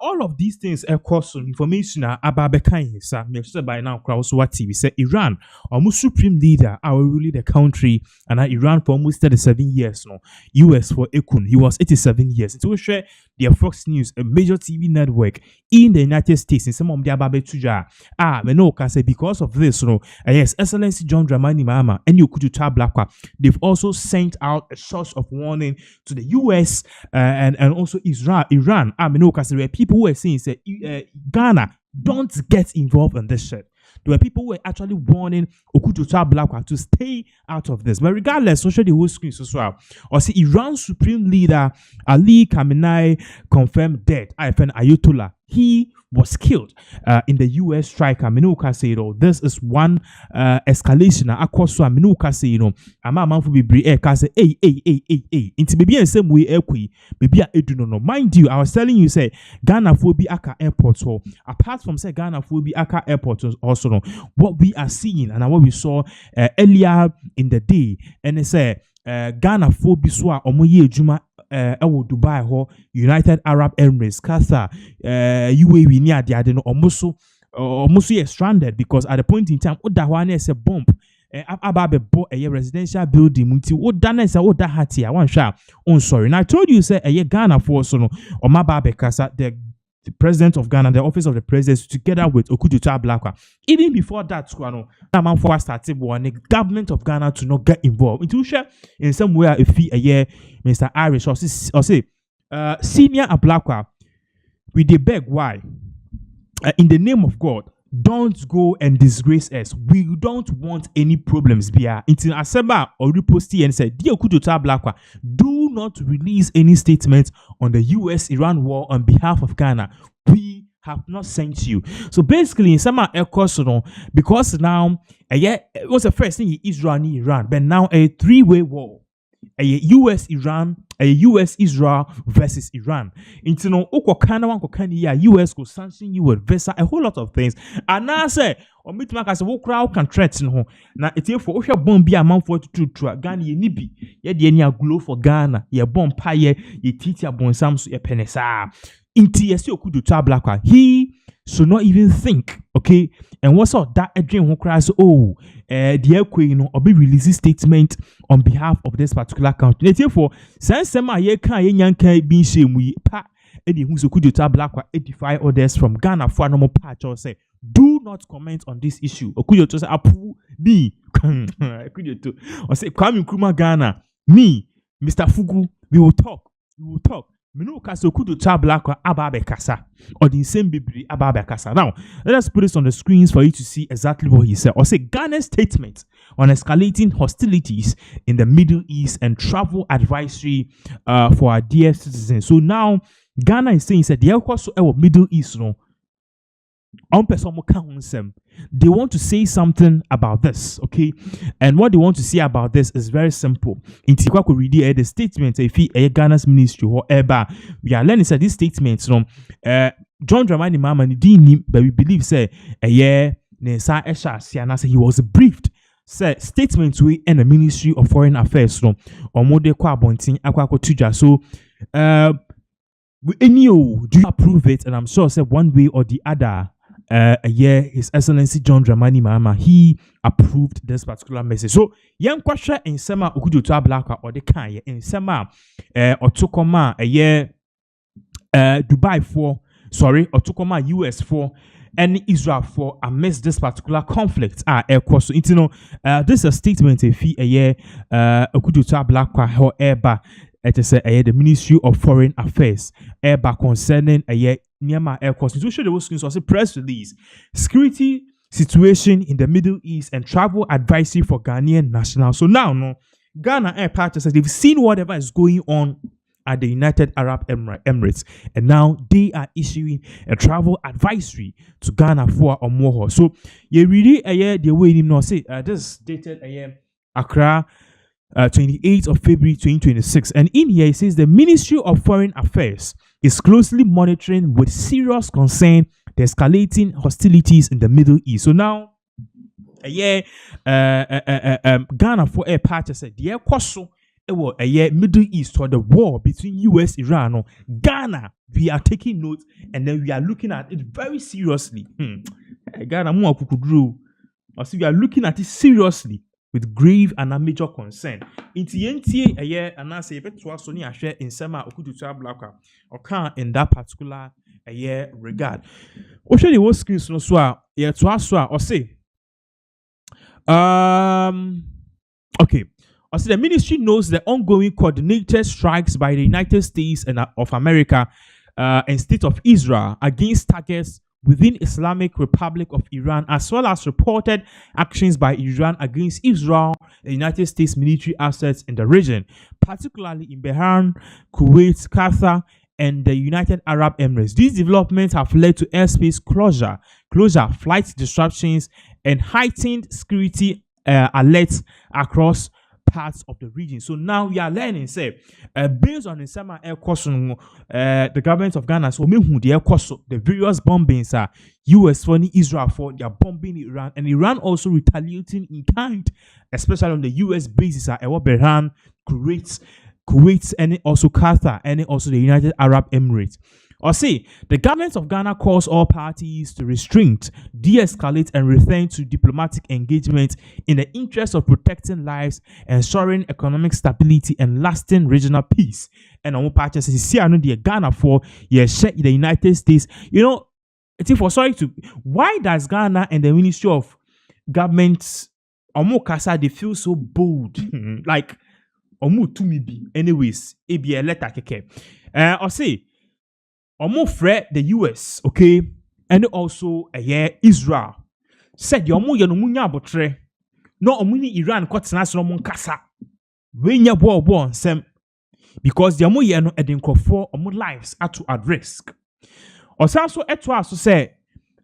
all of these things cost information about Bekane, sir. Me by now, cross what TV say Iran, almost supreme leader, our really the country, and Iran for almost 37 years. No, US for Ekun, he was 87 years. It will share their Fox News, a major TV network in the United States, in some of the Ababe Tuja. We know can say because of this, no, yes, Excellency John Dramani Mahama and you could Blackwa, they've also sent out a source of warning to the US and also Iran. I mean, no, because there were people who were saying, say, Ghana, don't get involved in this shit. There were people who were actually warning Okutu Blakwa to stay out of this. But regardless, social the whole screen as well. Or see, Iran's supreme leader Ali Khamenei confirmed death. IFN Ayatollah. He was killed in the US strike. Minuka say, this is one escalation. Akwaso Minuka say, ama manfu bibri ka say, hey. Inti maybe in same way ekwi, maybe I do not know. Mind you, I was telling you, say Ghana for be aka airport. So apart from say Ghana for be aka airport also, what we are seeing and what we saw earlier in the day, and they say Ghana for be swa omoye juma. Dubai ho United Arab Emirates Qatar UAE near the adeno almost stranded because at the point in time odahwane is a bomb ababe bo a residential building multi odana is oda hatia one sha on sorry. And I told you say a Ghana for so no or mababe kasa the president of Ghana, the office of the president, together with Okutu Blakwa. Even before that, man for started warning the government of Ghana to not get involved. It will share in some way a fee a year, Mr. Irish or say senior Blakwa. We dey beg why in the name of God. Don't go and disgrace us. We don't want any problems. Bia until Aseba or reposti and said, "Dear Okutu Blakwa, do not release any statement on the US-Iran war on behalf of Ghana. We have not sent you." So basically, in some because now it was the first thing Israel and Iran, but now a three-way war. A US-Iran, a US-Israel versus Iran. Into no US go sanction you with visa a whole lot of things. And now say or meet mark as a crowd can threaten ho. Now it's here for Osha bomb be a man for to Ghana ye nibi. Ye the any glow for Ghana, ye bomb pie, ye teacher bon sams ye penesa. Inti yesi okudu Blakwa. He should not even think, okay? And what's all that a dream who cries, the queen or be releasing statement on behalf of this particular country. Therefore, since some ye can yanka being shame we pa any who's a kudu Blakwa 85 others from Ghana for normal patch or say, do not comment on this issue. Or could you just approve me? Could you to or say, Kwame Nkrumah Ghana, me, Mr. Fugu, we will talk. Minu kaso kudu Blakwa ababe kasa or the same bibri ababe kasa. Now let us put this on the screens for you to see exactly what he said. Or say Ghana's statement on escalating hostilities in the Middle East and travel advisory for our dear citizens. So now Ghana is saying that the Middle East they want to say something about this, okay? And what they want to say about this is very simple. In Tikwa could read the statement if Ghana's ministry or we are learning that this statement John Dramani Mahama but we believe say he was briefed statements we in the Ministry of Foreign Affairs or more de kwa bonting akwa tuja. So do you approve it? And I'm sure say one way or the other His Excellency John Dramani Mahama, he approved this particular message. So, young question in Sema Okudu Blakwa or the Kanye in Sema Otokoma Dubai 4, sorry, Otokoma US 4 and Israel 4 amidst this particular conflict. So, you know, this is a statement if he Okudu Blakwa however. It is the Ministry of Foreign Affairs concerning Myanmar Air Constitution. The was a press release. Security situation in the Middle East and travel advisory for Ghanaian nationals. So now, Ghana Air Party says they've seen whatever is going on at the United Arab Emirates, and now they are issuing a travel advisory to Ghana for or more. So you really the way you know say this dated Accra. 28th of February 2026, and in here it says the Ministry of Foreign Affairs is closely monitoring with serious concern the escalating hostilities in the Middle East. So now, Ghana for a party said the a year Middle East or the war between US Iran or Ghana, we are taking note and then we are looking at it very seriously. Ghana more kukudru. So we are looking at it seriously with grave and a major concern. In TNT a year and I say bet to us only a share in summer okudu blacka or can in that particular a year regard. Ocean the was screens no swa yeah to us or say okay. Also, the ministry knows the ongoing coordinated strikes by the United States and of America and State of Israel against targets within Islamic Republic of Iran, as well as reported actions by Iran against Israel and United States military assets in the region, particularly in Bahrain, Kuwait, Qatar, and the United Arab Emirates. These developments have led to airspace closure, flight disruptions, and heightened security alerts across parts of the region. So now we are learning, say, based on the summer air course, the government of Ghana, so the air course, the various bombings are US for Israel for they are bombing Iran, and Iran also retaliating in kind, especially on the US bases at Bahrain, Kuwait, and also Qatar, and also the United Arab Emirates. Or say, the government of Ghana calls all parties to restrain, de-escalate, and return to diplomatic engagement in the interest of protecting lives, ensuring economic stability, and lasting regional peace. And on parties, see, I know the Ghana for the United States. You know, why does Ghana and the Ministry of Government, they feel so bold? Like, anyways, a letter keke. Or say, fret the US, okay, and also Israel. Said yomu munya botre. No omuni Iran kwatena no mon kasa. We nya bo sem because the omo no edinkofo omo lives are at risk. Also eto aso say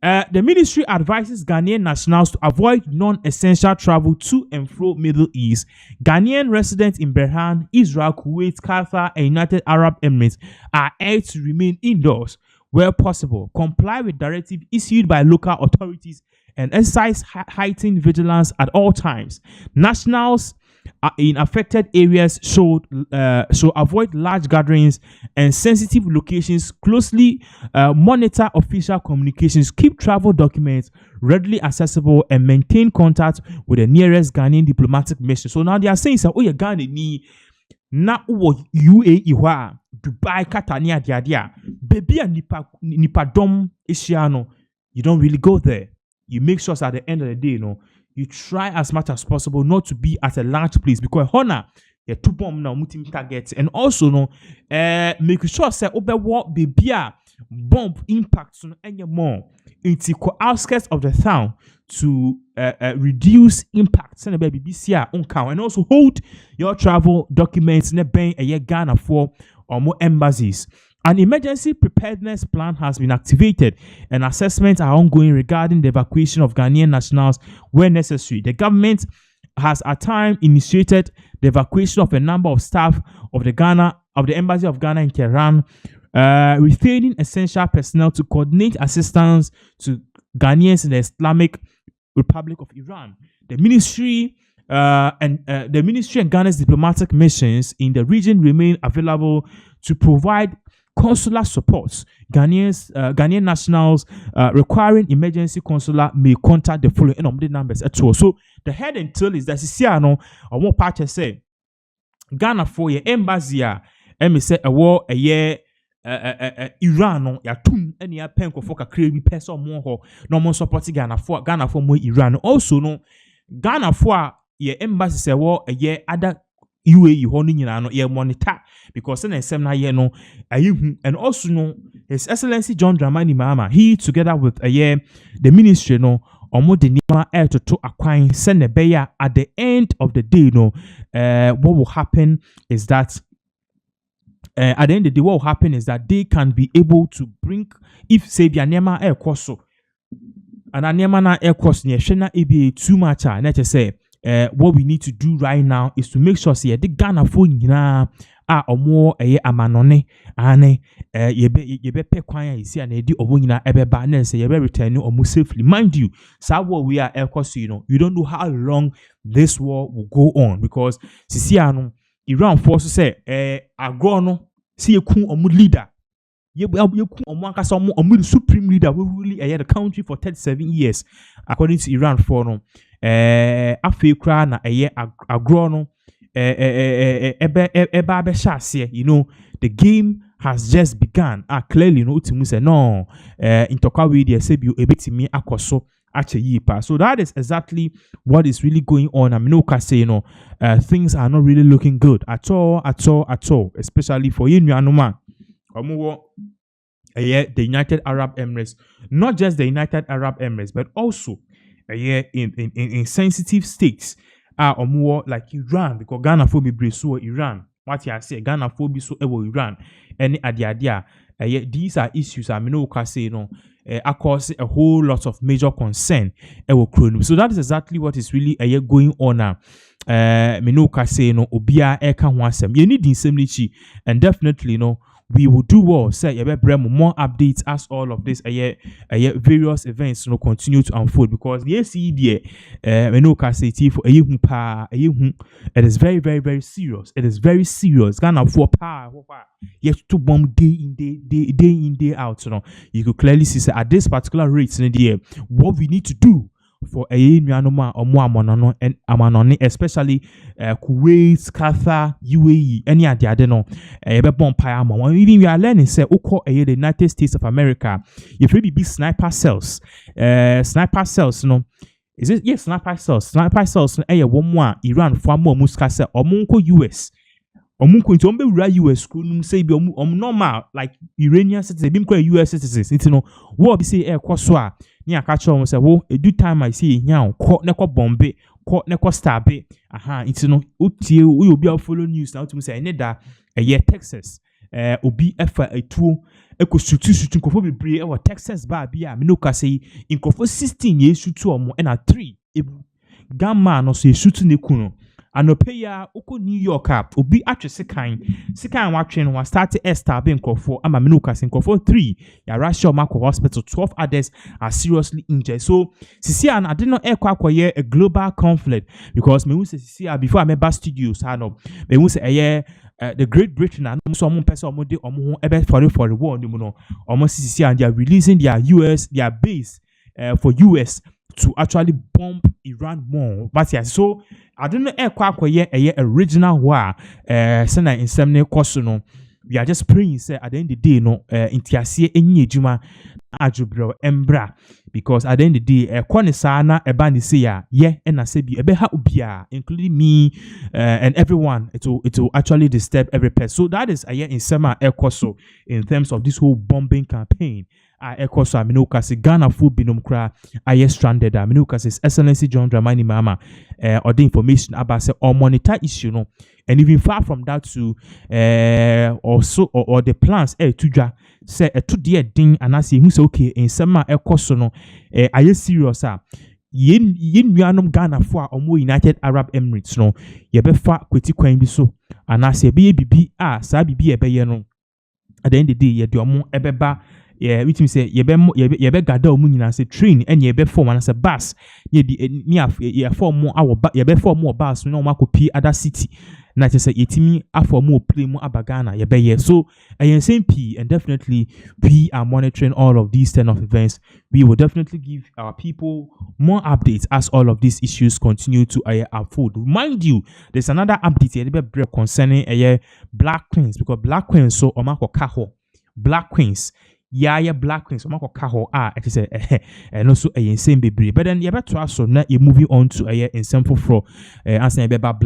the ministry advises Ghanaian nationals to avoid non-essential travel to and fro Middle East. Ghanaian residents in Bahrain, Israel, Kuwait, Qatar, and United Arab Emirates are urged to remain indoors where possible, comply with directives issued by local authorities, and exercise heightened vigilance at all times. Nationals in affected areas should avoid large gatherings and sensitive locations, closely monitor official communications, keep travel documents readily accessible, and maintain contact with the nearest Ghanaian diplomatic mission. So now they are saying, oh, yeah, Ghana ni na UAE wa Dubai, Qatar, dia baby and nipa dom ishiano. You don't really go there. You make sure at the end of the day, you try as much as possible not to be at a large place because honor you two bomb now mutim targets, and also make sure say what baby bomb impacts on any more into outskirts of the town to reduce impacts and baby BCR on count, and also hold your travel documents in a Ghana for or more embassies. An emergency preparedness plan has been activated and assessments are ongoing regarding the evacuation of Ghanaian nationals where necessary. The government has at times initiated the evacuation of a number of staff of the Embassy of Ghana in Tehran, retaining essential personnel to coordinate assistance to Ghanaians in the Islamic Republic of Iran. The ministry and Ghana's diplomatic missions in the region remain available to provide consular supports. Ghanaian nationals requiring emergency consular may contact the following numbers at all. So the head and tail is that Sisiano or more party say Ghana for your embassy me say a war a year Iran ya tum any a penko for a crazy person more no more supporting Ghana for more Iran. Also no Ghana for your embassy say war a year other UAE honing ye monitor because then sem na ye no and also no His Excellency John Dramani Mahama, he together with the ministry no omo de nima air to akwan send beya at the end of the day what will happen is that at the end of the day what will happen is that they can be able to bring if say their nema air course and nema na air course near shena aba too much and say what we need to do right now is to make sure say the Ghana phone omo amanone ane yebe pe kwan ya see and edi omo nyina ebeba na say yebe return omo safely. Mind you, what we are you don't know how long this war will go on because sisiano Iran force say agro no see ku omu leader ye ku omu ankasa omu the supreme leader we really the country for 37 years according to Iran for no afi kra na agro no eba be shase, you know, the game has just begun. Clearly no utimu say no intoka we dey say bi ebetimi akoso ache yipa. So that is exactly what is really going on. I mean, no can say, you know, things are not really looking good at all, especially for you, Nuanuma. The United Arab Emirates, not just the United Arab Emirates, but also in sensitive states like Iran, because Ghana for be so Iran. What you say, Ghana for be so Iran, and adia. These are issues I mean, no can say, you know, cause a whole lot of major concern. So that is exactly what is really going on now. Minoka say no obia eka wasem. You need the and definitely no. We will do well. Say you better more updates as all of this various events continue to unfold because the ACD menoka say for it is very very very serious. It is very serious. Ghana for power yet to bomb day in day out. You could clearly see at this particular rate in the year what we need to do for nuanoma or more amanano and amanoni, especially Kuwait, Qatar, UAE, any of the other no even we are learning say the United States of America, if really be sniper cells, no. Is it yes, sniper cells, one more Iran for more muskasa or munko US. Omunko into US say be normal like Iranian citizens, be US citizens. It's no what be say kwaswa ni akacho say wo a do time I see now court neko bombe court neko stabe it's no utie we will be follow news now to say another Texas obi efa etuo ekosutu nkofo bebre e Texas ba bia me no ka say nkofo 16 ye sutu omo na 3 gamma no so sutu ne kuno anopeya oko New York up obi atwe sekan watwe no start estabe nkofo ama me no ka say nkofo 3 ya Russia Marco Hospital 12 others are seriously injured. So sisi an ade no ekwakoye a global conflict because me say sisi before I member studios no me say the Great Britain and some person omo de omo ho ebe for the war no omo sisi and they are releasing their base for US to actually bomb Iran more. But yeah, so I don't know a original war sena in semne koso. We are just praying say at the end of the day no intiasie enye juma ajubro embra because at the end of the day kwanisa na eba ni say ya and I say bi ebe ha ubia including me and everyone it will actually disturb every person. So that is in sema ekoso in terms of this whole bombing campaign. Ekoso aminoka si Ghana fu binom kra aye stranded aminoka says Excellency John Dramani Mama or the information about say or monitor issue no and even far from that to also or the plans tuja say to dear ding and I say who say okay in sema ekoso no aye serious yen nuanom Ghana for omo United Arab Emirates no ye be fa kweti kwan bi so and I say be bibi sa bibi e be ye no at the end of the day ye de omo ebeba which means say yebe gather omu nyina say train and yebe form and say bus ye form more our yebe form more bus no makopi other city na say yetimi afọ more play more abagana yebe ye. So same P and definitely we are monitoring all of these 10 of events. We will definitely give our people more updates as all of these issues continue to unfold. Mind you, there's another update concerning Black Queens because Black Queens so omako kaho Black Queens Black Queens omako kaho it is and also same baby but then you better so now you're moving on to in simple for answer Black